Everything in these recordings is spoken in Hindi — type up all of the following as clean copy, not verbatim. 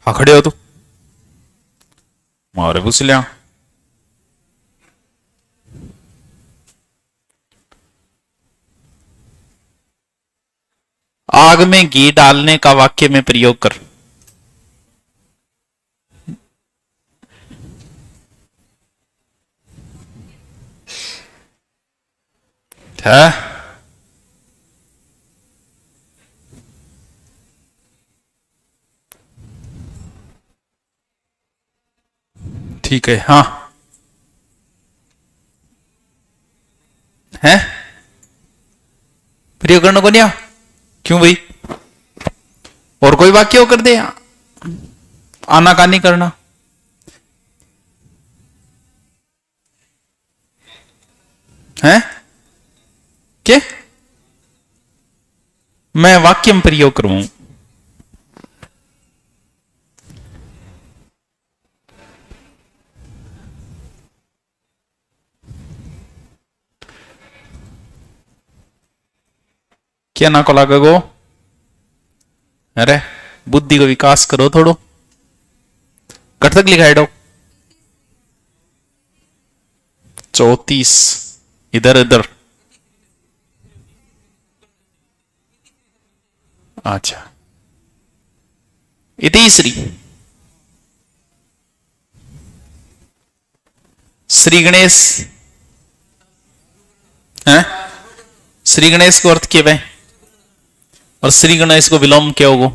हाँ खड़े हो तो मारे पूछ लिया। आग में घी डालने का वाक्य में प्रयोग कर। है ठीक है। हाँ है प्रयोग करने को नहीं आ? क्यों भाई? और कोई वाक्य हो कर दे, आना का नहीं करना। है क्या मैं वाक्य में प्रयोग करूं? क्या ना को लागे गो? अरे बुद्धि को विकास करो थोड़ो। कट तक लिखा है 34 इधर इधर। अच्छा इति श्री श्री गणेश है। श्री गणेश को अर्थ क्या है और श्री गणेश को विलोम क्या होगा?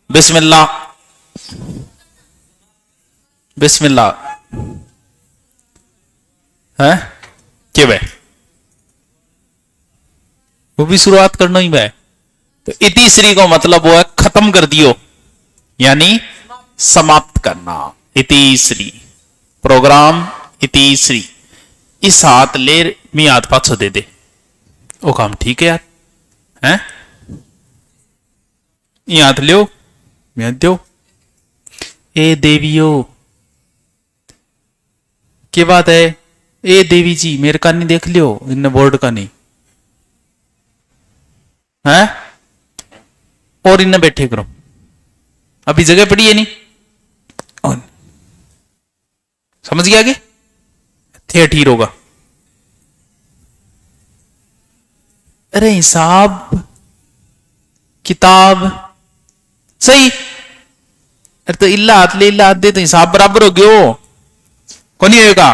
बिस्मिल्लाह। बिस्मिल्लाह है क्या भाई? वो भी शुरुआत करना ही भाई। तो इति श्री को मतलब वो है खत्म कर दियो, यानी समाप्त करना। इति श्री प्रोग्राम इति श्री। इस हाथ ले मी हाथ पाछो दे दे वो काम ठीक है यार। हैं ये हाथ लियो मैं दो। ए देवियो क्या बात है? ए देवी जी मेरे का नहीं देख लियो, इन बोर्ड का नहीं है। और इन्हें बैठे करो, अभी जगह पड़ी है नहीं। और समझ गया आगे थे ठीक होगा। अरे हिसाब किताब सही। अरे तो इल्ला हाथ ले इल्ला हाथ दे तो हिसाब बराबर हो गयो। कौन ही होगा?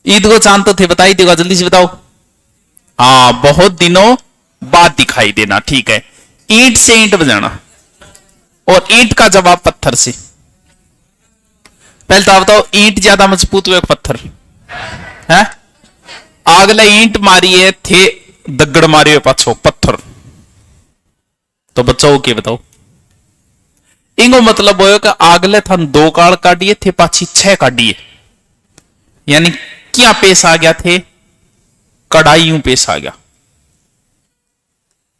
ईद को चांद तो थे बताई देगा, जल्दी से बताओ। हाँ बहुत दिनों बाद दिखाई देना, ठीक है। ईंट से ईंट बजाना और ईंट का जवाब पत्थर से। पहले तो बताओ ईंट ज्यादा मजबूत हुआ पत्थर है? आगले ईंट मारी है थे दगड़ मारी है पाछो पत्थर। तो बचाओ के बताओ? इंगो मतलब हो कि आगले थान 2 काल काटिए थे पाछी 6 काटिए, यानी क्या पेश आ गया थे? कड़ाइयों पेश आ गया,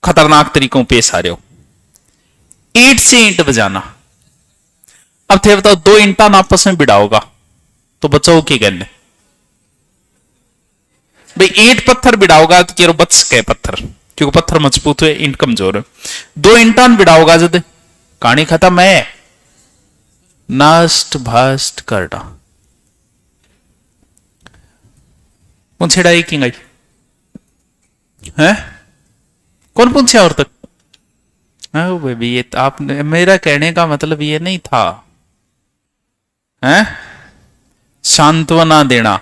खतरनाक तरीकों पेश आ रहे हो। ईंट से ईंट बजाना। अब थे बताओ 2 ईंटा आपस में भिड़ा होगा तो बचाओ की गल? भाई ईंट पत्थर भिड़ा होगा तो केरो बच के पत्थर, क्योंकि पत्थर मजबूत हुए ईंट कमजोर है। 2 ईंटा भिड़ा होगा जद कहानी खत्म है, नष्ट भस्ट करना। पूछेड़ा एक ही है? कौन पूछे और तक? बेबी ये आपने, मेरा कहने का मतलब ये नहीं था है सांत्वना देना।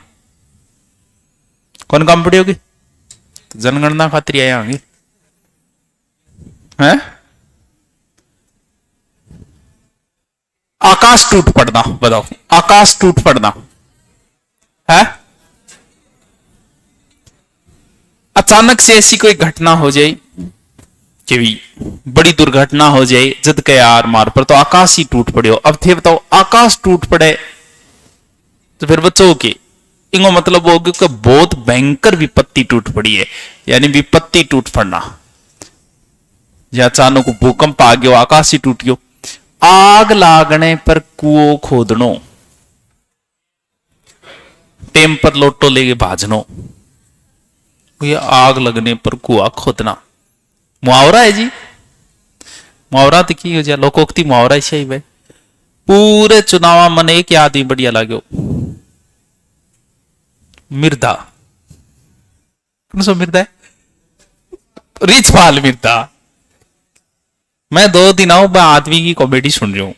कौन काम पड़ी होगी? तो जनगणना खातिर आए होंगे हैं? आकाश टूट पड़ना, बताओ आकाश टूट पड़ना है? अचानक से ऐसी कोई घटना हो जाए कि बड़ी दुर्घटना हो जाए जद के यार मार पर तो आकाश ही टूट पड़े हो। अब थे बताओ आकाश टूट पड़े तो फिर बच्चों के इंगो मतलब हो कि बहुत भयंकर विपत्ति टूट पड़ी है, यानी विपत्ति टूट पड़ना। या अचानक भूकंप आ गयो, आकाश ही टूट गयो। आग लागने पर कुओं खोदनो, टेम पर लोटो लेके भाजनो। ये आग लगने पर कुआ खोदना मुहावरा है जी। मुहावरा तो की हो जा लोकोक्ति मुहावरा ही भाई पूरे चुनाव मन एक याद ही बढ़िया लागो मिर्दा कौन सा मिर्दा है रिछपाल मिर्दा। मैं 2 दिन आऊं मैं आदमी की कॉमेडी सुन रही हूं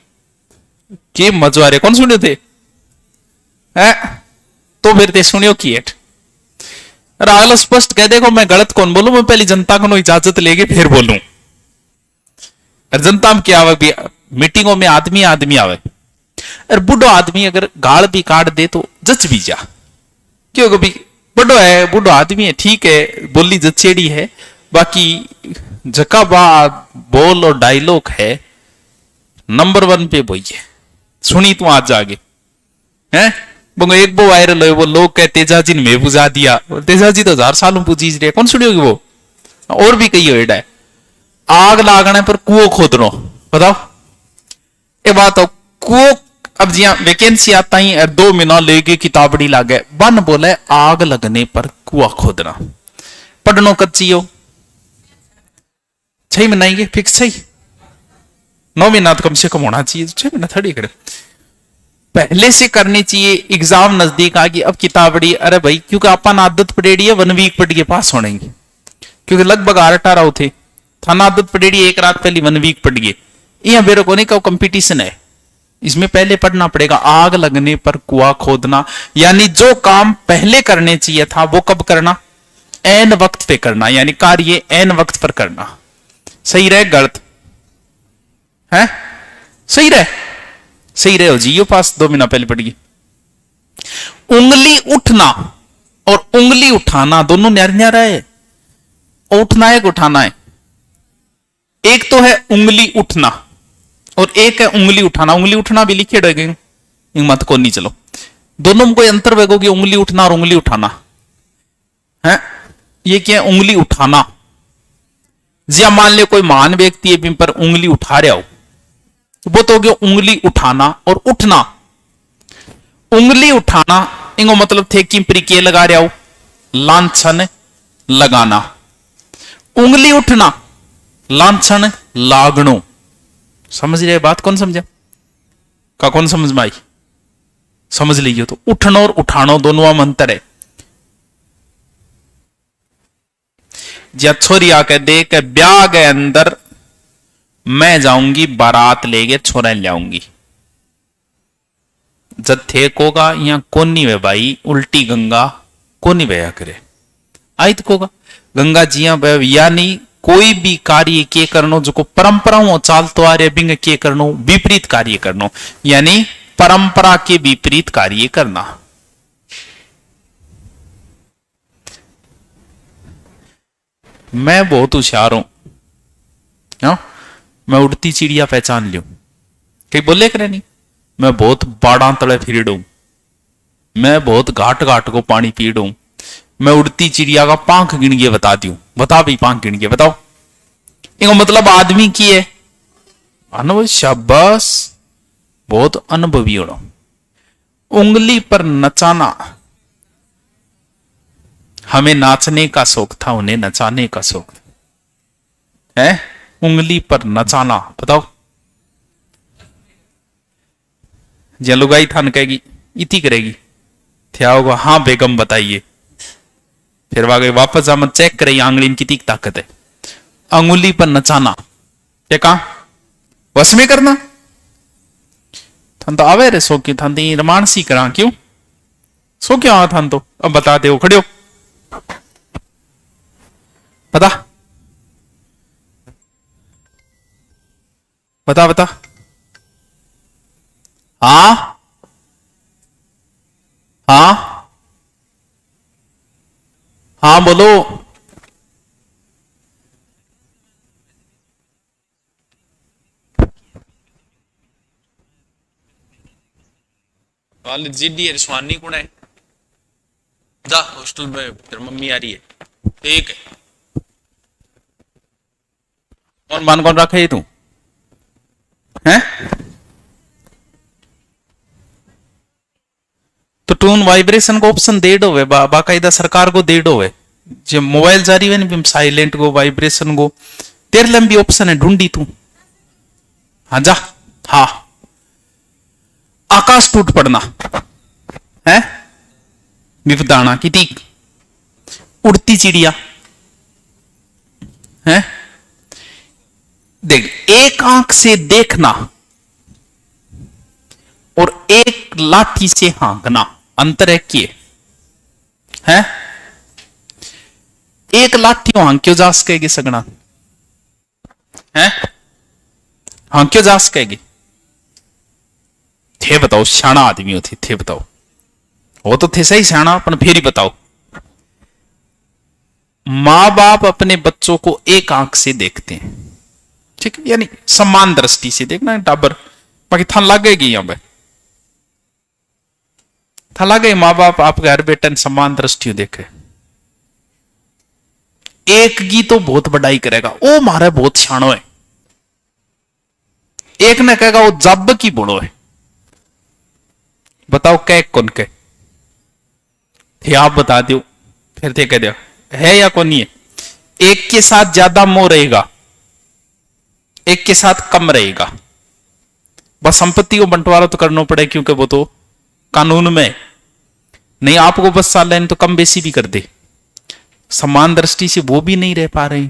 कि मजो आ रहे कौन सुने थे है? तो फिर ते सुनियो की एट अगला स्पष्ट कह देखो मैं गलत कौन बोलूं मैं पहली जनता को इजाजत लेके फिर बोलूं। जनता में क्या आवे मीटिंगों में आदमी आदमी आवे और बुढ़ो आदमी अगर गाल भी काट दे तो जच भी जा क्यों कभी बड़ो है बुढ़ो आदमी है ठीक है बोली जचेड़ी है बाकी जका बात बोल और डायलॉग है नंबर 1 पे वही है सुनी तू आज आगे हैं वो एक वो वायरल है वो लोग कहे तेजाजी ने मैं बुझा दिया तेजाजी तो 1000 सालों पूछी रहे कौन सुनियोगी वो और भी कही है आग लागने पर कुओं खोदनो बताओ ये बात हो कुओं अब जी वैकेंसी आता ही 2 महीना लेके किताबड़ी लागे बन बोले आग लगने पर कुआ खोदना पढ़नो कच्ची हो 6 महीना ये फिक्स है 9 महीना तो कम से कम होना चाहिए 6 महीना थोड़ी करे पहले से करनी चाहिए एग्जाम नजदीक आ गई अब किताबड़ी अरे भाई क्योंकि अपन आदत पड़ेड़ी है 1 वीक पढ़ के पास होने की क्योंकि लगभग 18 थे थाना आदत पड़ेड़ी एक रात पहले 1 वीक पढ़ गए यह बेरो को नहीं का कंपटीशन है इसमें पहले पढ़ना पड़ेगा आग लगने पर कुआं खोदना यानी जो काम पहले करने चाहिए था वो कब करना एन वक्त पे करना यानी कार्य एन वक्त पर करना सही रहे गलत है सही रहे हो जी यो पास 2 महीना पहले पड़ गई उंगली उठना और उंगली उठाना दोनों न्यारा न्यारा है उठना है उठाना है एक तो है उंगली उठना और एक है उंगली उठाना उंगली उठना भी लिखे रहेंगे मत को नहीं चलो दोनों में कोई अंतर वेगोगी उंगली उठना और उंगली उठाना है ये क्या है उंगली उठाना जिया मान ले कोई महान व्यक्ति है पर उंगली उठा रहा हो वो तो हो गया उंगली उठाना और उठना उंगली उठाना इनको मतलब थे कि प्रिके लगा रहा हो लांछन लगाना उंगली उठना लांछन लागनो समझ रहे बात कौन समझा का कौन समझ में आई समझ लीजिए तो उठनो और उठानो दोनों में अंतर है या छोरी आके देख के ब्याह के अंदर मैं जाऊंगी बारात लेके छोरा लाऊंगी जब थे कोगा यहाँ कोनी वे भाई उल्टी गंगा कोनी वया करे आई तो कोगा गंगा जिया यानी कोई भी कार्य के करनो जो को परंपराओं चाल तो आ रहे बिंग के करनो विपरीत कार्य करनो यानी परंपरा के विपरीत कार्य करना मैं बहुत होशियार हूं मैं उड़ती चिड़िया पहचान लियो कहीं बोले करे नहीं मैं बहुत बाड़ा तले फिर मैं बहुत घाट घाट को पानी पी डू मैं उड़ती चिड़िया का पांख गिन के बता दू बता भी पांख गिन के बताओ इनको मतलब आदमी की है अनुभव शाबाश बहुत अनुभवी हो उंगली पर नचाना हमें नाचने का शौक था उन्हें नचाने का शौक है उंगली पर नचाना बताओ जे लुगाई थान कहेगी इति करेगी क्या होगा हाँ बेगम बताइए फिर वागे वापस जामत चेक करेगी आंगली में कितनी ताकत है अंगुली पर नचाना क्या कहा वश में करना थान तो आवे रे सो क्यों थान तो रमान सी करा क्यों सो क्यों आ थान तो अब बता दे खड़े हो बता बता बता हाँ हाँ हाँ बोलो जिद्दी रिश्वानी कौन है जा हॉस्टल में फिर मम्मी आ रही है ठीक है कौन मान कौन रखे है तू हैं तो टून वाइब्रेशन को ऑप्शन दे दो बाकायदा सरकार को दे दो जो मोबाइल जारी है ना साइलेंट को वाइब्रेशन को तेरे लंबी ऑप्शन है ढूंढी तू हाँ जा, हाँ। आकाश टूट पड़ना है, विपदाना की ठीक। उड़ती चिड़िया है, देख, एक आंख से देखना और एक लाठी से हाँकना, अंतर है किए है। एक लाठी हाँक्यो जा सकेगी सगना है, हाँक्यो जा सकेगी। थे बताओ, सियाणा आदमी हो थे बताओ, वो तो थे सही सियाणा, पर फिर ही बताओ। मां बाप अपने बच्चों को एक आंख से देखते हैं, ठीक है, यानी समान दृष्टि से देखना टाबर, बाकी थन लगेगी यहां पे, थन लगे मां बाप आप घर बेटे समान दृष्टि देखे। एक की तो बहुत बड़ाई करेगा, ओ मारे बहुत सियाणो है, एक ने कहेगा वो जब की बोलो है। बताओ कै कौन के थे, आप बता दो, फिर थे कह दो है या कौन नहीं है। एक के साथ ज्यादा मोह रहेगा, एक के साथ कम रहेगा, बस संपत्ति को बंटवारा तो करना पड़े, क्योंकि वो तो कानून में नहीं, आपको बस साल लेने तो कम बेसी भी कर दे, समान दृष्टि से वो भी नहीं रह पा रहे।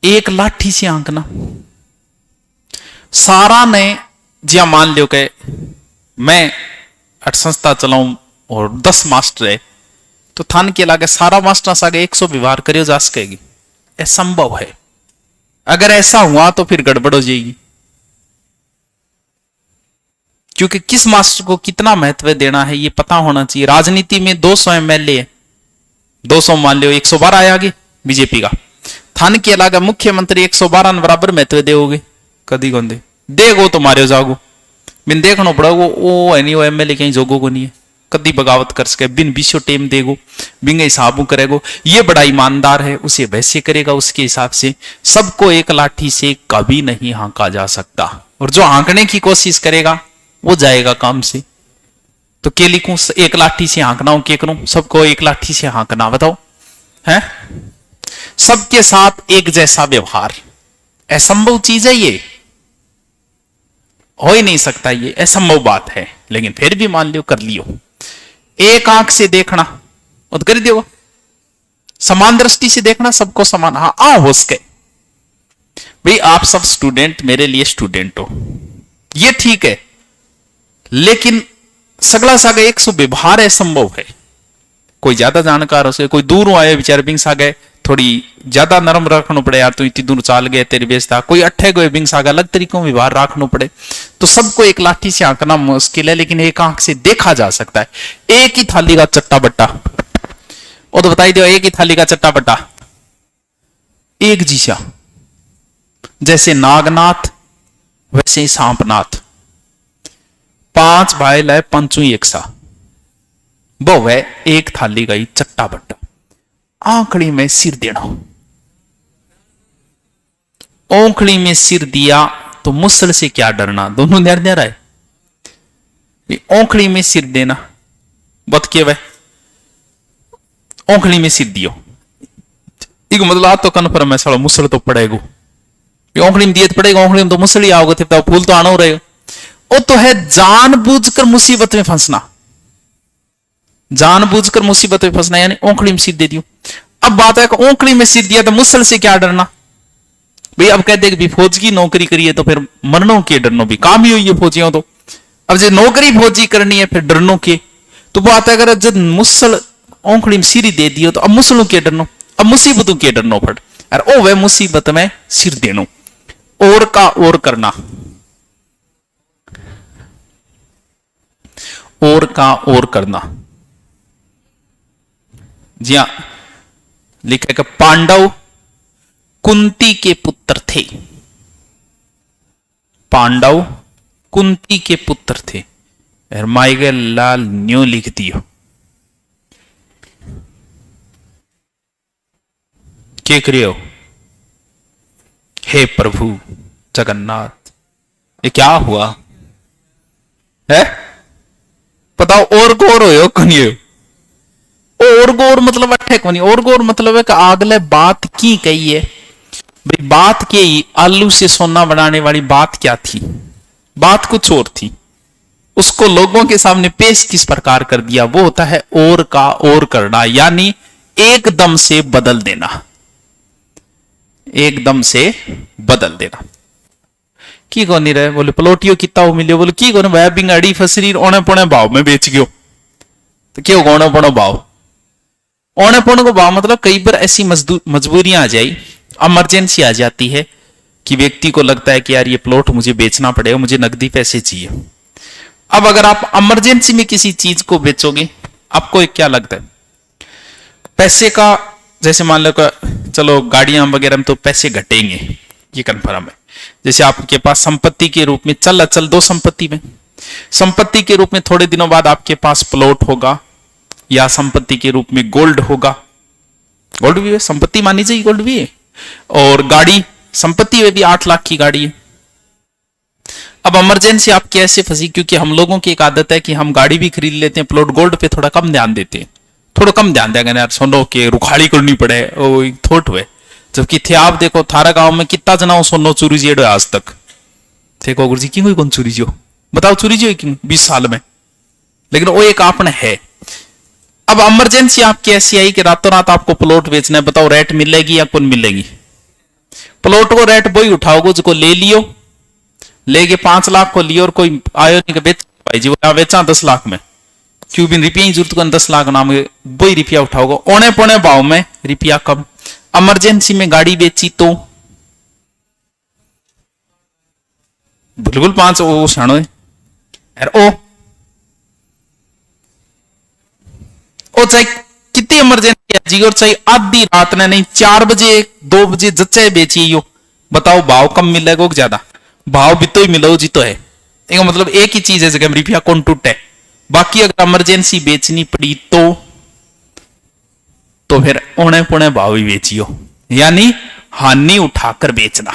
एक लाठी से आंकना, सारा ने जिया मान लियो के मैं अठ संस्था चलाऊं और 10 मास्टर है, तो थान के लागे सारा मास्टर सागे 100 व्यवहार करियो जा सकेगी, असंभव है। अगर ऐसा हुआ तो फिर गड़बड़ हो जाएगी, क्योंकि किस मास्टर को कितना महत्व देना है ये पता होना चाहिए। राजनीति में 200 एमएलए है, 200 मान लो 112 आया आगे बीजेपी का, थान के अलावा मुख्यमंत्री 112 बराबर महत्व दोगे, कदी कौन दे देगो तो मारे जागो, बिन देखना पड़ेगा वो है नहीं, वो एमएलए कहीं जोगो को नहीं है, कदी बगावत कर सके, बिन विश्व टेम देगो, बिन हिसाबों करेगो, ये बड़ा ईमानदार है, उसे वैसे करेगा उसके हिसाब से। सबको एक लाठी से कभी नहीं हाँका जा सकता, और जो हाँकने की कोशिश करेगा वो जाएगा काम से। तो के लिखूं एक लाठी से हाँकना हूं, के करूं सबको एक लाठी से हाँकना, बताओ है। सबके साथ एक जैसा व्यवहार, असंभव चीज है ये, हो ही नहीं सकता, ये असंभव बात है, लेकिन फिर भी मान लियो कर लियो। एक आंख से देखना और कर दियो, समान दृष्टि से देखना, सबको समान, हाँ आ हो सके भाई आप सब स्टूडेंट मेरे लिए स्टूडेंट हो, ये ठीक है, लेकिन सगला सागे 100 व्यवहार असंभव है। कोई ज्यादा जानकार हो सके, कोई दूर आए विचार बिंग सागे थोड़ी ज्यादा नरम रखना पड़े, यार तू इतनी दूर चाल गए तेरी बेस्ता, कोई अट्ठे गए बिंग सागा अलग तरीकों में व्यवहार रखना पड़े। तो सबको एक लाठी से आंकना मुश्किल है, लेकिन एक आंख से देखा जा सकता है। एक ही थाली का चट्टा बट्टा, वो तो बताई दो, एक ही थाली का चट्टा बट्टा एक जीसा, जैसे नागनाथ वैसे ही सांपनाथ, 5 भाई लाए पंचू एक सा, वो है एक थाली का ही चट्टा बट्टा। आंखड़ी में सिर देना, ओंखड़ी में सिर दिया तो मुसल से क्या डरना, दोनों नर नर है। ओंखड़ी में सिर देना बत के वह ओंखड़ी में सिर दियो, एक मतलब आप तो कन्फर्म है साला मुसल तो पड़ेगा, ओंखड़ी में दिए तो पड़ेगा, ओंखड़ी में तो मुसल ही आओगे, तो फूल तो आना हो रहेगा। वो तो है जानबूझकर मुसीबत में फंसना, जानबूझकर मुसीबत में फंसना, यानी ओंखड़ी में सिर दे दियो। अब बात है कि ओंखड़ी में सिर दिया तो मुसल से क्या डरना भाई, अब कहते कि फौज की नौकरी करिए तो फिर मरनों के डरनो, भी काम ही हुई है फौजियों तो, अब जो नौकरी फौजी करनी है फिर डरनों के, तो बात है अगर जब मुसल ओंखड़ी में सिर दे दियो तो अब मुसलों के डरनो, अब मुसीबतों के डरनो पड़, अरे ओ वह मुसीबत में सिर देनो, और का और करना, और का और करना। जी हां, लिखा कि पांडव कुंती के पुत्र थे, पांडव कुंती के पुत्र थे, माइगे लाल न्यू लिख दियो, क्या करियो, हे प्रभु जगन्नाथ ये क्या हुआ है, बताओ और गौर हो कनियो, और गौर मतलब अठे को नहीं, और गौर मतलब है कि आगले बात की कही है, भाई बात क्या ही, आलू से सोना बनाने वाली बात क्या थी? बात कुछ और थी। उसको लोगों के सामने पेश किस प्रकार कर दिया, वो होता है और का और करना, यानी एकदम से बदल देना, एकदम से बदल देना। की कौन नहीं रहे, बोले पलोटियो कितना हो मिलियो, बोले की कौन वह बिंगाड़ी फसरी ओने पोने भाव में बेच गयो, तो क्यों ओने पोने भाव, ओने पोने को भाव मतलब कई बार ऐसी मजबूरियां आ जाई, इमरजेंसी आ जाती है कि व्यक्ति को लगता है कि यार ये प्लॉट मुझे बेचना पड़ेगा, मुझे नकदी पैसे चाहिए। अब अगर आप इमरजेंसी में किसी चीज को बेचोगे, आपको एक क्या लगता है पैसे का, जैसे मान लो चलो गाड़ियां वगैरह में तो पैसे घटेंगे, ये कन्फर्म है। जैसे आपके पास संपत्ति के रूप में चल अचल दो संपत्ति में, संपत्ति के रूप में थोड़े दिनों बाद आपके पास प्लॉट होगा, या संपत्ति के रूप में गोल्ड होगा, गोल्ड भी है संपत्ति मानी जाएगी, गोल्ड भी है। और गाड़ी संपत्ति में भी 8 लाख की गाड़ी है। अब इमरजेंसी आपकी ऐसे फंसी, क्योंकि हम लोगों की एक आदत है कि हम गाड़ी भी खरीद लेते हैं, प्लॉट गोल्ड पे थोड़ा कम ध्यान देते हैं, थोड़ा कम ध्यान देगा यार, सोनो के रुखाड़ी करनी पड़े वो थोट हुए। जबकि थे आप देखो थारा गांव में कितना जना सोनो चोरी जेड़ो आज तक थे, गुरु जी क्यों कौन चोरी जो बताओ, चोरी जो क्यों 20 साल में, लेकिन वो एक आपने है। अब इमरजेंसी आपकी ऐसी आई कि रातों रात आपको प्लॉट बेचना है, बताओ रेट मिलेगी या कौन मिलेगी? प्लॉट को रेट वही उठाओगे जिसको ले लियो, लेके 5 लाख को लियो, और कोई आयो नहीं बेच भाई जी वो बेचा 10 लाख में, क्यों भी रुपया ही जरूरत को 10 लाख नाम वही रुपया उठाओगे, औने पौने भाव में रुपया कम। इमरजेंसी में गाड़ी बेची तो बिल्कुल 5 ओ साणो ओ चाहे कितनी इमरजेंसी है जी, और चाहे आधी रात ने नहीं 4 बजे 2 बजे जच्चे बेची यो, बताओ भाव कम मिलेगा ज्यादा? भाव भी तो ही मिलो जी तो है, एक मतलब एक ही चीज है जगह रुपया कौन टूटे। बाकी अगर इमरजेंसी बेचनी पड़ी तो फिर औने पौने भाव ही बेचियो, यानी हानि उठाकर बेचना।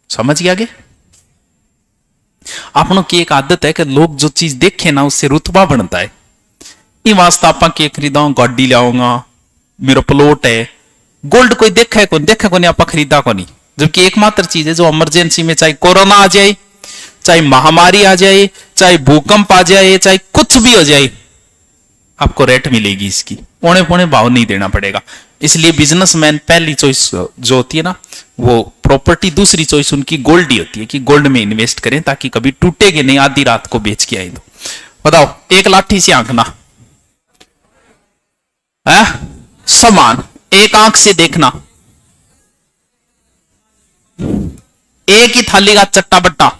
समझ गया आगे? आपनों की एक आदत है कि लोग जो चीज देखे ना उससे रुतबा बनता है। ये वास्ता आपा के खरीदा गाड़ी लाऊंगा, मेरा प्लॉट है, गोल्ड कोई देखा है कौन, देखा कौन आपा खरीदा कौन, जबकि एकमात्र चीज है जो इमरजेंसी में, चाहे कोरोना आ जाए, चाहे महामारी आ जाए, चाहे भूकंप आ जाए, चाहे कुछ भी हो जाए, आपको रेट मिलेगी इसकी, औने पौने भाव नहीं देना पड़ेगा। इसलिए बिजनेसमैन पहली चॉइस जो होती है ना वो प्रॉपर्टी, दूसरी चॉइस उनकी गोल्ड ही होती है कि गोल्ड में इन्वेस्ट करें ताकि कभी टूटेगे नहीं, आधी रात को बेच के आए तो। बताओ एक लाठी से आंकना है समान, एक आंख से देखना, एक ही थाली का चट्टा बट्टा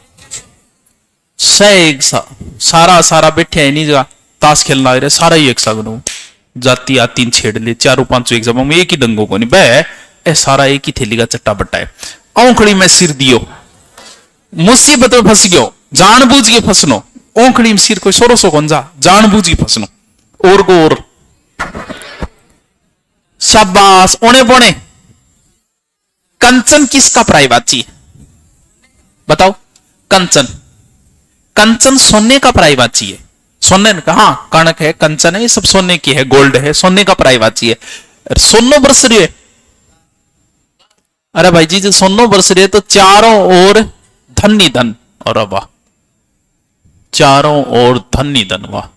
सारा सारा बैठे है नहीं जगह ताश खेलना रहे, सारा ही एक साथ जाती आती छेड़ ले, 4-5 एक जमा में एक ही डंगो को नहीं बह, ए सारा एक ही थैली का चट्टा बट्टा है। औंखड़ी में सिर दियो, मुसीबत में फंस गयो, जानबूझ के फंसनो, औंखड़ी में सिर कोई सोरो सो कौन जा, जानबूझ के फंसनो, और को और शाबाश ओने पोने। कंचन किसका प्राइवाची है बताओ? कंचन, कंचन सोने का प्राइवाची है, सोने का, हाँ कणक है, कंचन है, ये सब सोने की है, गोल्ड है, सोने का प्राइवाची है। सोनो बरस रही है, अरे भाई जी जो सोनो बरस रही है तो चारों ओर धन ही धन, और वाह चारों ओर धन ही धन, वाह।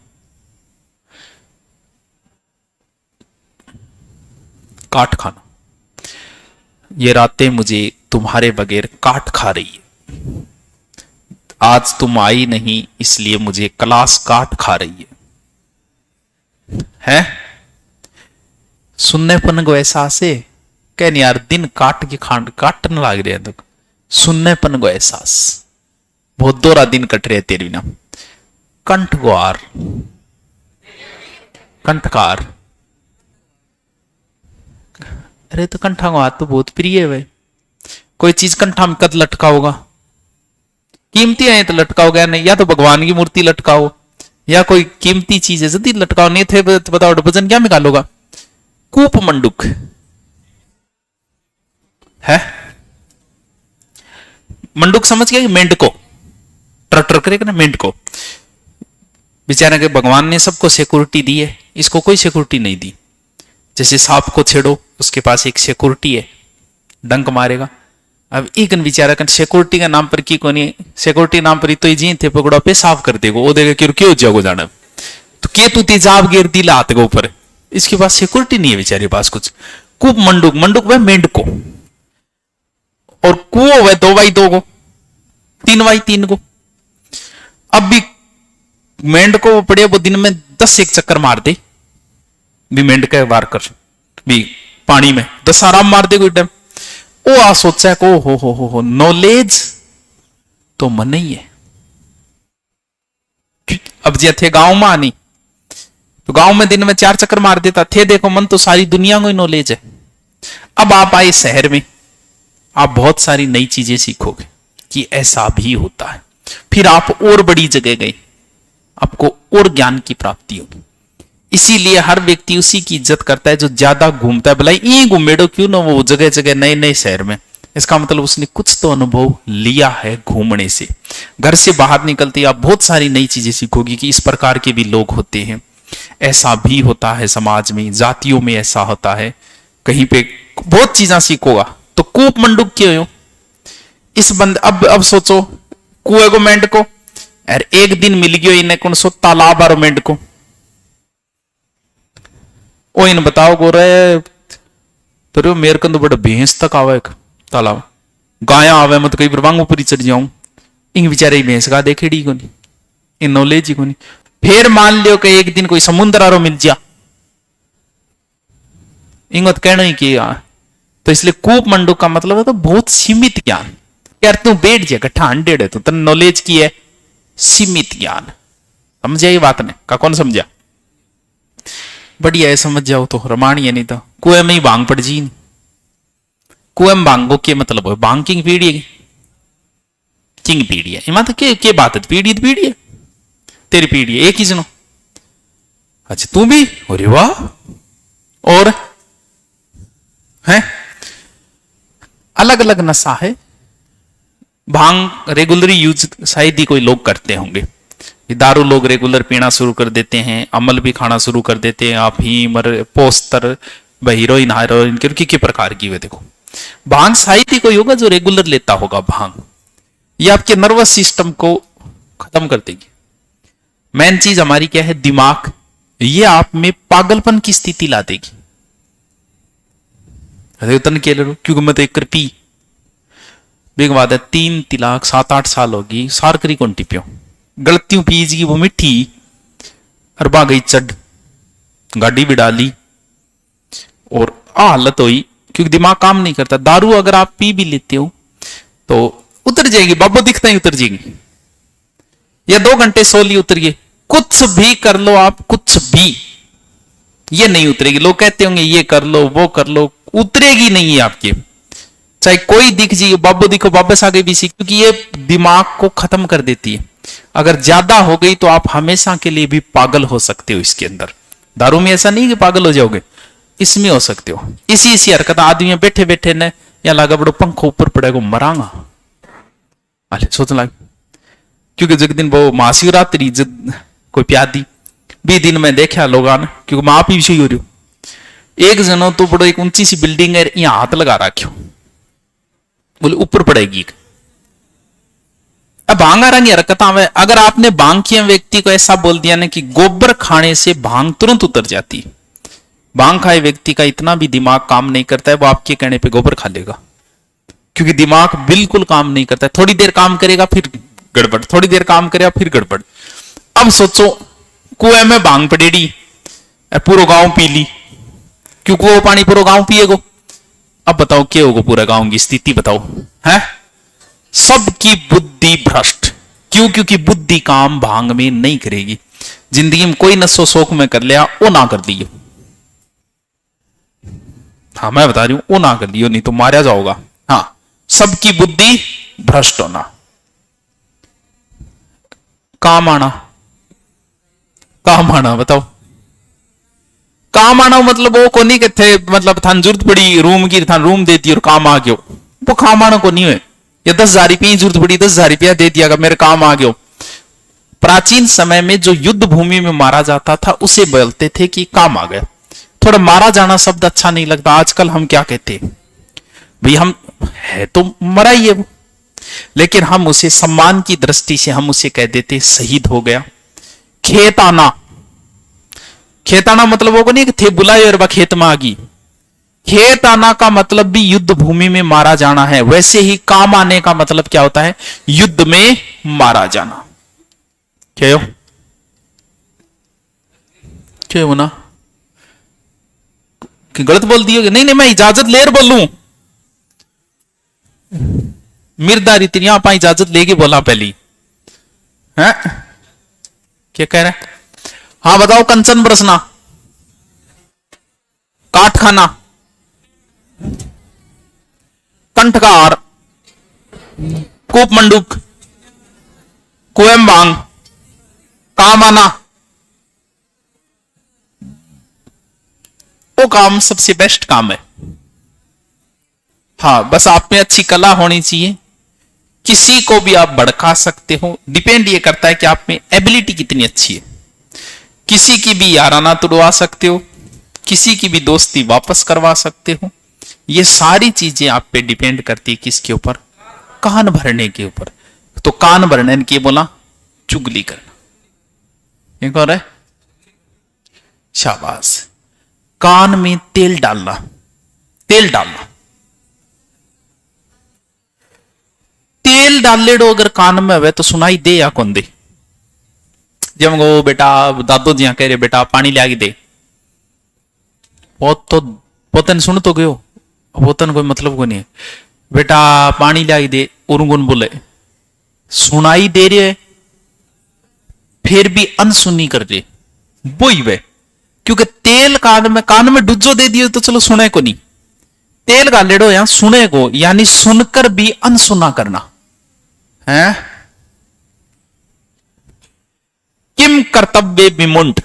काट खाना, ये रातें मुझे तुम्हारे बगैर काट खा रही है, आज तुम आई नहीं इसलिए मुझे क्लास काट खा रही है? सुननेपन को एहसास है कह नहीं यार, दिन काट के खांड काटने लग रहे हैं तो सुननेपन को एहसास, बहुत दोरा दिन कट रहे तेरे बिना। कंठ ग्वार, कंठकार, अरे तो कंठा को हाथ तो बहुत प्रिय है भाई, कोई चीज कंठा में कद लटका होगा, कीमती है तो लटकाओ गया नहीं, या तो भगवान की मूर्ति लटकाओ या कोई कीमती चीज है जल्दी लटकाओ, नहीं थे तो बताओ वजन क्या निकालोगा? कूप मंडुक है, मंडुक समझ गया? मेंढको ट्रैक्टर करेगा ना, मेंढको बेचारे के भगवान ने सबको सिक्योरिटी दी है, इसको कोई सिक्योरिटी नहीं दी। जैसे सांप को छेड़ो उसके पास एक सिक्योरिटी है, डंक मारेगा। अब एक बेचारा कन सिक्योरिटी का नाम पर की कोनी, सिक्योरिटी नाम पर तो जी थे पकड़ो पेशाब कर देगो, वो देगा कि क्यों जाओ जाना, तो के तू तेजाब गिर दिला हाथ के ऊपर। इसके पास सिक्योरिटी नहीं है बेचारे पास कुछ। कूप मंडूक, मंडूक वह मेंढको, और कुओं वह 2x2 को, 3x3 को। अब भी मेंढको पड़े वो दिन में 10 एक चक्कर मार दे भी, मेंढक वार कर भी पानी में 10 आराम मार दे कोई टाइम। वो आ सोचा को हो नॉलेज तो मन ही है। अब जे थे गांव में आनी तो गांव में दिन में 4 चक्कर मार देता थे, देखो मन तो सारी दुनिया को ही नॉलेज है। अब आप आए शहर में, आप बहुत सारी नई चीजें सीखोगे कि ऐसा भी होता है। फिर आप और बड़ी जगह गए, आपको और ज्ञान की प्राप्ति होगी। इसीलिए हर व्यक्ति उसी की इज्जत करता है जो ज्यादा घूमता है। भला ये घूमेड़ो क्यों ना वो जगह जगह नए नए शहर में, इसका मतलब उसने कुछ तो अनुभव लिया है घूमने से। घर से बाहर निकलते आप बहुत सारी नई चीजें सीखोगी कि इस प्रकार के भी लोग होते हैं, ऐसा भी होता है समाज में, जातियों में ऐसा होता है, कहीं पे बहुत चीजें सीखोगा। तो कूप मंडूक क्यों हो इस बंद। अब सोचो कुएं को मेंढ को, और एक दिन मिल गयो इन्हें कौन सो तालाब और मेंढ को, ओ इन बताओ गो रहे तो मेरे को तो बड़ा भैंस तक आवे तालाब, गाया आवे मत कई बार वांग ऊपर चढ़ जाऊं, इन बेचारे भैंस का देखेड़ी को नहीं, इन नॉलेज ही को नहीं। फिर मान लियो कि एक दिन कोई समुद्र आरो मिल जा, इंगत कहना ही किया। तो इसलिए कूप मंडूक का मतलब है तो बहुत सीमित ज्ञान। यार तू बैठ जा कट्ठा हंड्रेड है तो तन नॉलेज की है सीमित ज्ञान। समझा ये बात ने का कौन समझा? बढ़िया है, समझ जाओ तो रमाणी है, नहीं तो कुएं में ही भांग पड़ जी। कुएं में भांगो के मतलब है भांग किंग पीढ़ी है, किंग पीढ़ी है इमा तो के बात है, पीढ़ी तो पीढ़ी है, तेरी पीढ़ी है एक ही सुनो। अच्छा तू भी, अरे वाह। और है अलग अलग नशा है। भांग रेगुलरी यूज शायद ही कोई लोग करते होंगे, दारू लोग रेगुलर पीना शुरू कर देते हैं, अमल भी खाना शुरू कर देते हैं, अफीम और पोस्टर हीरोइन हायरोइन के प्रकार की वे देखो। भांग शायद ही कोई होगा जो रेगुलर लेता होगा भांग। ये आपके नर्वस सिस्टम को खत्म कर देगी। मेन चीज हमारी क्या है? दिमाग। ये आप में पागलपन की स्थिति ला देगी। क्योंकि मैं तो एक पी बेग बात है 3 तिलाक 7-8 साल होगी सारकरी कौन टिप्यो गलतियों पीज की वो मिट्टी अरबा गई चढ़ गाड़ी भी डाली और हालत हुई क्योंकि दिमाग काम नहीं करता। दारू अगर आप पी भी लेते हो तो उतर जाएगी, बाबू दिखता ही उतर जाएगी, या 2 घंटे सो ली उतर गए। कुछ भी कर लो आप, कुछ भी ये नहीं उतरेगी। लोग कहते होंगे ये कर लो वो कर लो, उतरेगी नहीं है आपके। चाहे कोई दिख जाइए, बाबू दिखो वापस आ गई भी सीख, क्योंकि ये दिमाग को खत्म कर देती है। अगर ज्यादा हो गई तो आप हमेशा के लिए भी पागल हो सकते हो इसके अंदर। दारू में ऐसा नहीं कि पागल हो जाओगे, इसमें हो सकते हो। इसी हरकत आदमी बैठे बैठे ने या लगा बड़ो पंखो ऊपर पड़ेगा मरांगा अरे सोच लग, क्योंकि जिस दिन वो महाशिवरात्रि कोई प्यादी भी दिन में देखा लोग क्योंकि मां भी विषय हो रही हो, एक जनो तो बड़ो एक ऊंची सी बिल्डिंग है यहाँ हाथ लगा रखो, बोले ऊपर पड़ेगी। अब भांग आ रही हरकत में अगर आपने भांग किए व्यक्ति को ऐसा बोल दिया ना कि गोबर खाने से भांग तुरंत उतर जाती है, भांग खाए व्यक्ति का इतना भी दिमाग काम नहीं करता है, वो आपके कहने पे गोबर खा लेगा, क्योंकि दिमाग बिल्कुल काम नहीं करता है। थोड़ी देर काम करेगा फिर गड़बड़, थोड़ी देर काम करेगा फिर गड़बड़। अब सोचो कुएं में भांग पड़ेगी पूरा गांव पी ली, क्योंकि वो पानी पूरा गांव पिएगो। अब बताओ क्या होगा पूरा गांव की स्थिति बताओ है? सबकी बुद्धि भ्रष्ट। क्यों? क्योंकि बुद्धि काम भांग में नहीं करेगी। जिंदगी में कोई नशो शौक में कर लिया वो ना कर लियो, हाँ मैं बता रही हूं वो ना कर लियो, नहीं तो मारा जाओगा। हाँ सबकी बुद्धि भ्रष्ट होना। काम आना, काम आना बताओ, काम आना मतलब वो को नहीं कहते मतलब थान जरूरत पड़ी रूम की, थान रूम देती और काम आ गयो, वो काम आना को नहीं है। या 10,000 रुपये जरूरत पड़ी 10,000 रुपया दे दिया मेरे काम आ गयो। प्राचीन समय में जो युद्ध भूमि में मारा जाता था उसे बोलते थे कि काम आ गया। थोड़ा मारा जाना शब्द अच्छा नहीं लगता, आजकल हम क्या कहते हैं? भाई हम है तो मरा ही है वो, लेकिन हम उसे सम्मान की दृष्टि से हम उसे कह देते शहीद हो गया। खेताना, खेताना मतलब वो नहीं कि थे बुलाए और वह खेत में आ गई। खेत आना का मतलब भी युद्ध भूमि में मारा जाना है, वैसे ही काम आने का मतलब क्या होता है? युद्ध में मारा जाना। क्या हो, क्या हो ना कि गलत बोल दियोगे? नहीं नहीं, मैं इजाजत लेर बोलूं, मिर्दारी तेरी आप इजाजत लेके बोला पहली है। क्या कह रहे? हाँ बताओ। कंचन बरसना, काट खाना, कंठकार, कूप मंडूक, कुएम्बांग, काम आना। वो काम सबसे बेस्ट काम है। हाँ बस आप में अच्छी कला होनी चाहिए। किसी को भी आप भड़का सकते हो, डिपेंड ये करता है कि आप में एबिलिटी कितनी अच्छी है। किसी की भी याराना तुड़वा सकते हो, किसी की भी दोस्ती वापस करवा सकते हो। ये सारी चीजें आप पे डिपेंड करती है किसके ऊपर? कान भरने के ऊपर। तो कान भरने के बोला चुगली करना। एक और है, शाबाश। कान में तेल डालना, तेल डालना। तेल डाल लेडो अगर कान में हुए तो सुनाई दे या कौन दे? जब वो बेटा दादो जी कह रहे बेटा पानी ले दे, तो पोतन सुन तो गयो, पोतन कोई मतलब को नहीं है। बेटा पानी ले दे, उर्गुन बोले सुनाई दे रहे है, फिर भी अनसुनी कर रहे वो ही वे, क्योंकि तेल कान में डुज्जो दे दियो तो चलो सुने को नहीं। तेल का लेडो यहां सुने को, यानी सुनकर भी अनसुना करना है। किम कर्तव्य विमुंड,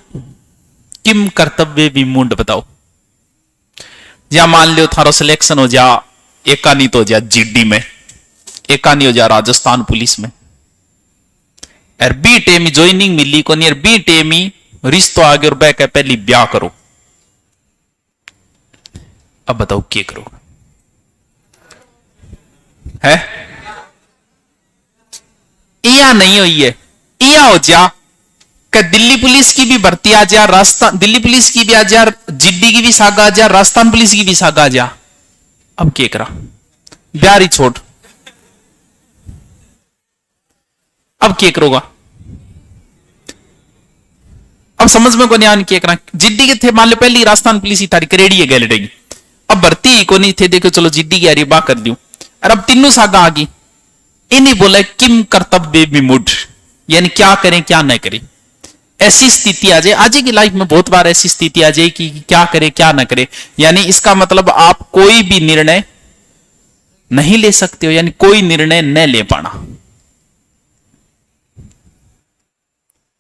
किम कर्तव्य विमुंड बताओ। या मान लो थारो सिलेक्शन हो जा, एकानी तो हो जा जीडी में, एकानी हो जा राजस्थान पुलिस में, और बी टेमी ज्वाइनिंग मिली को नहीं, बी टेमी रिश्तो आगे और बैक है, पहली ब्याह करो। अब बताओ क्या करो है? या नहीं हुई है, या हो जा कि दिल्ली पुलिस की भी भर्ती आ जा, राजस्थान दिल्ली पुलिस की भी आ जा, जीडी की भी सागा आ जा, राजस्थान पुलिस की भी सागा आ जा। अब क्या करा? ब्यारी छोड़, अब क्या करोगा? अब समझ में को नहीं आने क्या करा। जीडी के थे मान लो पहली राजस्थान पुलिस की तारीख रेडी है गैलेटेगी, अब भर्ती को नहीं थे, देखो चलो जीडी की आ रही बा कर दूं, और अब तीनों सागा आ गई। इन्हीं बोला किम कर्तव्य विमुड, यानी क्या करें क्या न करें। ऐसी स्थिति आ जाए, आज की लाइफ में बहुत बार ऐसी स्थिति आ जाए कि क्या करे क्या ना करे, यानी इसका मतलब आप कोई भी निर्णय नहीं ले सकते हो, यानी कोई निर्णय न ले पाना।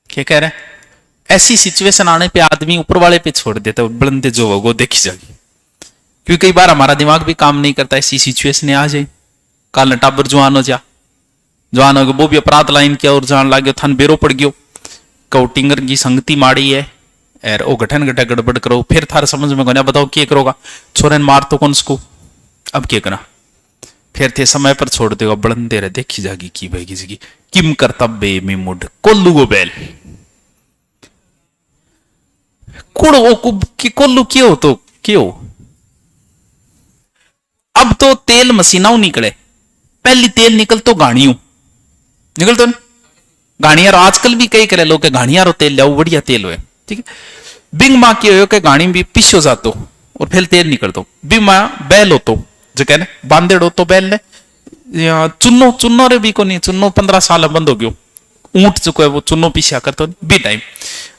क्या कह रहे हैं? ऐसी सिचुएशन आने पे आदमी ऊपर वाले पे छोड़ देता है, बुलंदे जो होगा देखी जाएगी। क्योंकि कई बार हमारा दिमाग भी काम नहीं करता, ऐसी सिचुएशन आ जाए। काल टाबर जवान हो जा, जवान हो गया वो भी अपराध लाइन किया और जान लागे थान बेरो पड़ गयो, टिंगर की संगति माड़ी है और ओ गठन गठा गड़बड़ करो, फिर थार समझ में गया बताओ क्या करोगा? छोरे मार तो कौन उसको, अब क्या करा? फिर थे समय पर छोड़ देगा, बड़ंदे रहे देखी जागी की भाई किसी की। किम कर्तव्य में मुड कोल्लू गो बैल कुड़ वो कोल्लू क्यों तो क्यों? अब तो तेल मसीनाऊ निकले, पहली तेल निकल तो गाड़ियों निकल तो गाड़ियां आजकल भी कई करे लोग गाड़ियां तेल लियाओ बढ़िया तेल हुए, ठीक है। बिंग माँ की हो के गाड़ी भी पिछो जातो और फिर तेल निकल दो। बिंग माँ बैल हो तो जो कह बांधेड़ हो तो बैल ने चुन्नो चुन्नो रे भी को नहीं, चुन्नो 15 साल बंद हो गयो, ऊंट जो है वो चुन्नो पीछा करते बी टाइम।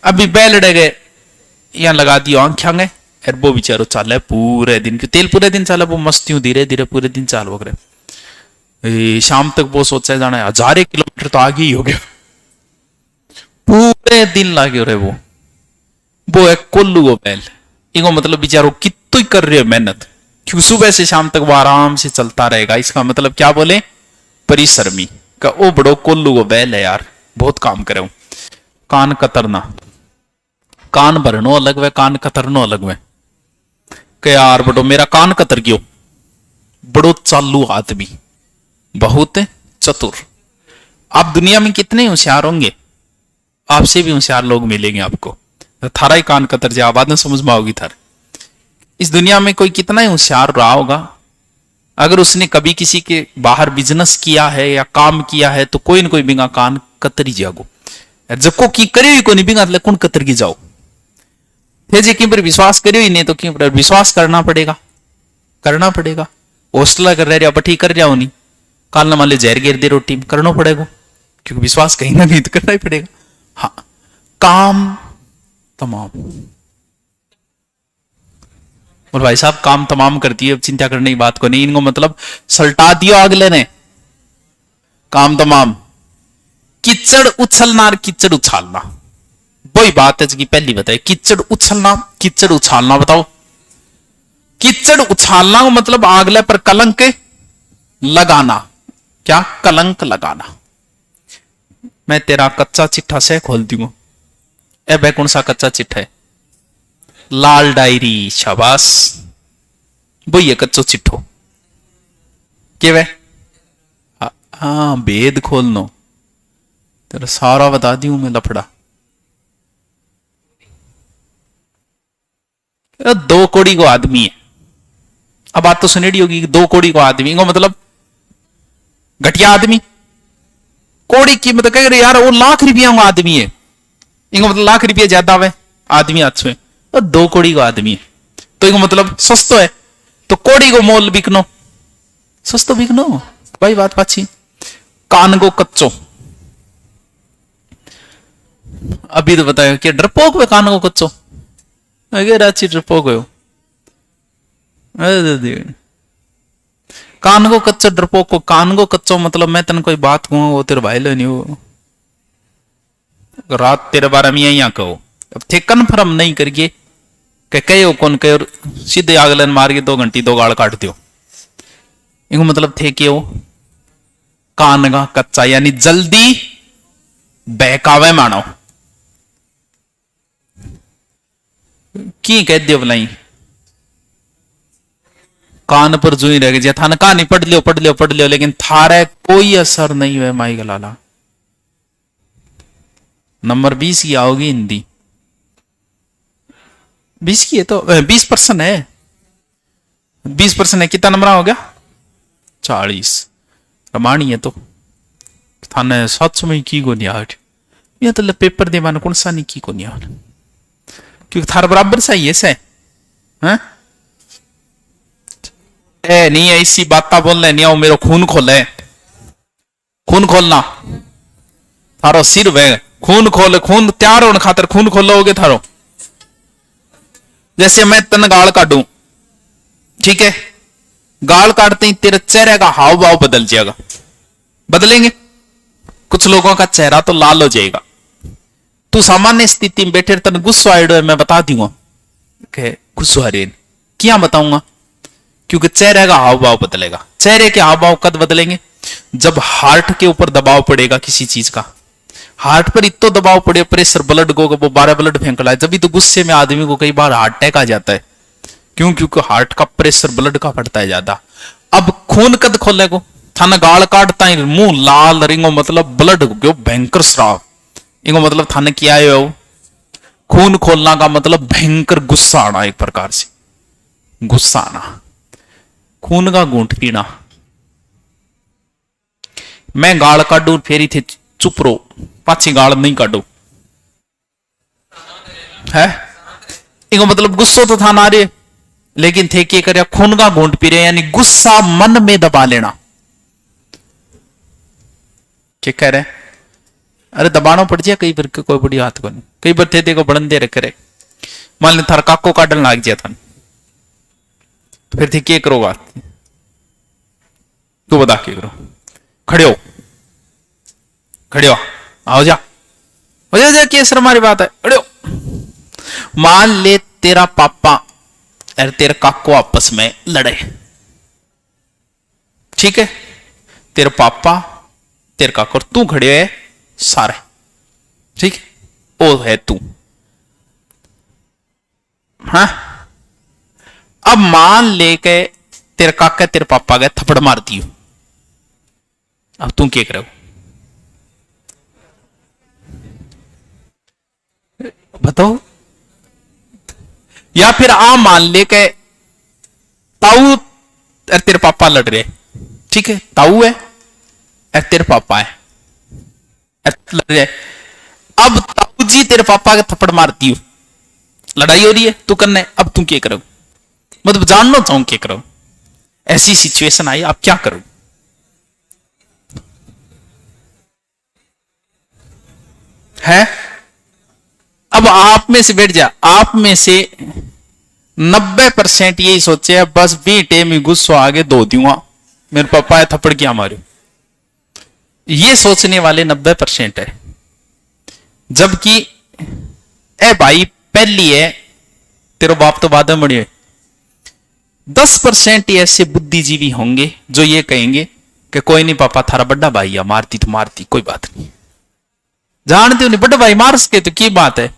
अभी बैल डे गए यहाँ लगा दियो आंख्या गए, और वो बेचारो चाले पूरे दिन, क्यों तेल पूरे दिन चाले, वो मस्तियों धीरे धीरे पूरे दिन चाल वगैरह। शाम तक वो सोचा जाना 1000 किलोमीटर तो आगे ही हो गया, पूरे दिन लागे रहे वो है कोल्लू वो बैल। इनको मतलब बेचारो कितु ही कर रहे हो मेहनत, क्योंकि सुबह से शाम तक वो आराम से चलता रहेगा। इसका मतलब क्या बोले? परिश्रमी का ओ बड़ो कोल्लू वो बैल है यार, बहुत काम करे। कान कतरना, कान भरनो अलग वे, कान कतरनो अलग वे। के यार बटो मेरा कान कतर गयो, बड़ो चालू आदमी, बहुत चतुर। आप दुनिया में कितने होशियार होंगे, आपसे भी होशियार लोग मिलेंगे आपको। थारा ही कान कतर जाए, आवाज में समझ में आओगी थारे। इस दुनिया में कोई कितना ही होशियार रहा होगा, अगर उसने कभी किसी के बाहर बिजनेस किया है या काम किया है तो कोई न कोई बिंगा कान कतरी जागो। जको की करियो को नहीं बिंगा कौन कतर की जाओ थे जे कि पर विश्वास करियो ही नहीं तो कि पर विश्वास करना पड़ेगा, करना पड़ेगा। हॉस्टल कर रहे बठी कर रहा हो नहीं, काल न मान ले जहर गिर दे रोटी करना पड़ेगा, क्योंकि विश्वास कहीं ना कहीं तो करना ही पड़ेगा। हाँ, काम तमाम। और भाई साहब काम तमाम करती है, अब चिंता करने की बात को नहीं, इनको मतलब सल्टा दिया अगले ने, काम तमाम। किचड़ उछलना और किचड़ उछालना वही बात है जी, पहली बताए किचड़ उछलना किचड़ उछालना। बताओ, किचड़ उछालना का मतलब अगले पर कलंक लगाना। क्या? कलंक लगाना। मैं तेरा कच्चा चिट्ठा से खोल दूंगा। ए भाई कौन सा कच्चा चिट्ठा है? लाल डायरी। शाबाश, वही है कच्चो चिट्ठो के वे। हाँ, भेद खोलनो तेरा सारा बता दी हूं मैं लफड़ा। दो कोड़ी को आदमी है। अब बात तो सुनेड़ी होगी, दो कोड़ी को आदमी को मतलब घटिया आदमी। कोड़ी की मतलब कह रहे यार वो लाख रुपया का आदमी है, इनको मतलब लाख रुपया ज्यादा है आदमी हाथ में, और दो कोड़ी को आदमी है तो इनको मतलब सस्तो है, तो कोड़ी को मोल बिकनो, सस्तो बिकनो भाई। बात पाछी कान को कच्चो। अभी तो बताया कि डरपोक में कान को कच्चो, अगे रांची डरपोक हो कान को कच्चो डरपोक को। कान को कच्चो मतलब मैं तन कोई बात कहूं वो तेरे भाई नहीं हो, रात तेरे बारे में यही कहो। अब थे कन्फर्म नहीं करिए कहो कौन कहो, सीधे आगलन मार के 2 घंटी 2 गाल काट दो। इनको मतलब थे क्यों कान का कच्चा, यानी जल्दी बहकावे मानो की कह दियो भलाई। कान पर जुई रह गई थाने कहानी पढ़ लियो पढ़ लियो पढ़ लियो, लेकिन थारे कोई असर नहीं हुआ। माई गलाला नंबर 20 की आओगी हिंदी, 20 की है तो 20% है, 20% है। कितना नंबर हो गया? 40। रमानी है तो थाने 700 में की को नहीं आठ, ये तो पेपर दे मानो कौन सा नहीं की को नहीं आठ, क्योंकि थार बराबर सही है से हैं? ए नहीं ऐसी बात बोलने नहीं आओ, मेरा खून खोले, खून खोलना थारो सिर वे, खून खोल, खून तैयार होने खातर खून खोलोगे थारो। जैसे मैं तन गाल काटू, ठीक है, गाल काटते ही तेरे चेहरे का हाव भाव बदल जाएगा, बदलेंगे। कुछ लोगों का चेहरा तो लाल हो जाएगा। तू सामान्य स्थिति में बैठे तन गुस्सा आइडो है, मैं बता दूंगा गुस्सा रेन क्या बताऊंगा, क्योंकि चेहरे का हाव भाव बदलेगा। चेहरे के हाव भाव कब बदलेंगे? जब हार्ट के ऊपर दबाव पड़ेगा किसी चीज का, हार्ट पर इतना दबाव पड़े, प्रेशर ब्लड को वो 12 ब्लड फेंक लाए, जब भी तो गुस्से में आदमी को कई बार हार्ट अटैक आ जाता है। क्यों? क्योंकि हार्ट का प्रेशर ब्लड का पड़ता है ज्यादा। अब खून कद खोले को थाना गाल काटता है, मुंह लाल रिंगो मतलब ब्लड गयो भयंकर श्राव, इनको मतलब थाने क्या है खून खोलना का मतलब भयंकर गुस्सा आना, एक प्रकार से गुस्सा आना, खून का घूंट पीना। मैं गाल काटू फेरी थे चुप रो, पाछी गाल नहीं काटो है, इनको मतलब गुस्सो तो था ना रे, लेकिन थे क्या करे खून का घूंट पी रहे, यानी गुस्सा मन में दबा लेना। क्या कह रहे? अरे दबाना पड़ जाए कई बार, कोई बड़ी हाथ को नहीं, कई बार थे देखो बड़ंदे रखे रहे, मान ली थार काको काटन लाग जाए था, तो फिर थे क्या करो बात, तू बता क्या करो, खड़े हो, खड़े हो, आओ जा, हो जा केस हमारी बात है, खड़े हो। मान ले तेरा पापा और तेरा काको आपस में लड़े, ठीक है, तेरा पापा तेरे काको तू खड़े है सारे, ठीक है, ओ है तू, हाँ। अब मान ले के तेरे काका तेरे पापा गए थप्पड़ मार दियो, अब तू क्या करो बताओ। या फिर आ मान ले के ताऊ और तेरे पापा लड़ रहे, ठीक है, ताऊ है और तेरे पापा है लड़ रहे, अब ताऊ जी तेरे पापा के थप्पड़ मारती हो, लड़ाई हो रही है, तू करना है, अब तू क्या करो, मतलब जानना चाहूं क्या करो, ऐसी सिचुएशन आई, आप क्या करो? है अब आप में से बैठ जा, आप में से 90% यही सोचे है बस बेटे में गुस्सा आगे दो दूंगा, मेरे पापा है थप्पड़ क्या मारे, ये सोचने वाले 90% है। जबकि ए भाई पहली है तेरे बाप तो बाद में बड़े, 10% ऐसे बुद्धिजीवी होंगे जो ये कहेंगे कि कोई नहीं पापा थारा बड़ा भाई है, मारती तो मारती कोई बात नहीं, जानते हो नहीं बड़ा भाई मार सके तो की बात है,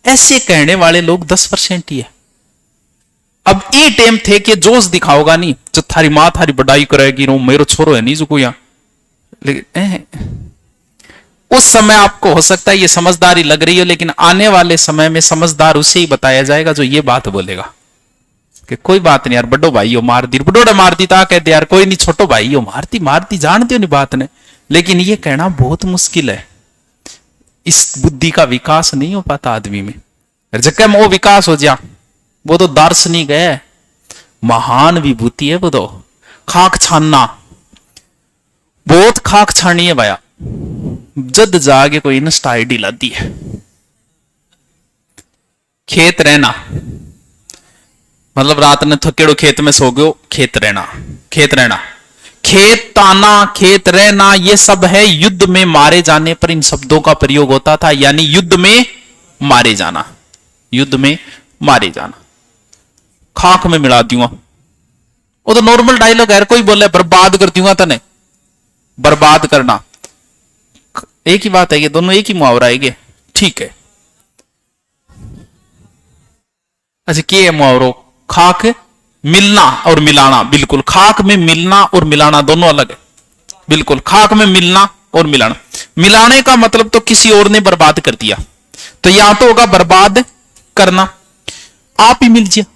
ऐसे कहने वाले लोग 10% ही है। अब ये टाइम थे कि जोश दिखाओगा नहीं, जो थारी मां थारी बड़ाई करेगी, रो मेरो छोरो है नहीं जो कोई, लेकिन उस समय आपको हो सकता है ये समझदारी लग रही हो, लेकिन आने वाले समय में समझदार उसे ही बताया जाएगा जो ये बात बोलेगा कि कोई बात नहीं यार बड़ो भाई हो मार दी, बड़ोड़ा मार दी ता कहते यार कोई नहीं छोटो भाई हो मारती मारती, जानते हो नहीं बात ने, लेकिन ये कहना बहुत मुश्किल है। इस बुद्धि का विकास नहीं हो पाता आदमी में, जगह में वो विकास हो जा, वो तो दार्शनिक है, महान विभूति है वो तो, खाक छानना बहुत खाक छानी है भाया, जद जाके कोई इंस्टा आईडी लाती है। खेत रहना मतलब रात ने थकेड़ो खेत में सो गयो, खेत रहना, खेत रहना, खेत ताना, खेत रहना, ये सब है युद्ध में मारे जाने पर इन शब्दों का प्रयोग होता था, यानी युद्ध में मारे जाना, युद्ध में मारे जाना, खाक में मिला दूंगा, वो तो नॉर्मल डायलॉग है, कोई बोले बर्बाद कर दूंगा तने, बर्बाद करना एक ही बात है, ये दोनों एक ही मुहावरा है, ठीक है। अच्छा क्या है मुहावरो? खाक मिलना और मिलाना, बिल्कुल खाक में मिलना और मिलाना दोनों अलग है, बिल्कुल खाक में मिलना और मिलाना, मिलाने का मतलब तो किसी और ने बर्बाद कर दिया, तो यहां तो होगा बर्बाद करना, आप ही मिल जाए,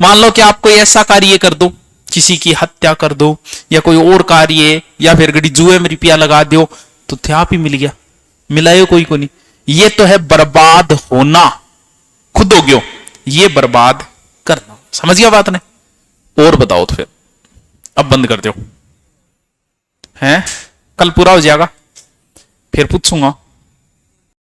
मान लो कि आप कोई ऐसा कार्य कर दो, किसी की हत्या कर दो या कोई और कार्य, या फिर गड़ी जुए में रुपया लगा दो, तो थे आप ही मिल गया, मिलाए कोई को नहीं, ये तो है बर्बाद होना, खुद हो गयो, ये बर्बाद करना, समझ गया बात ने? और बताओ तो फिर, अब बंद कर दो, हैं कल पूरा हो जाएगा, फिर पूछूंगा।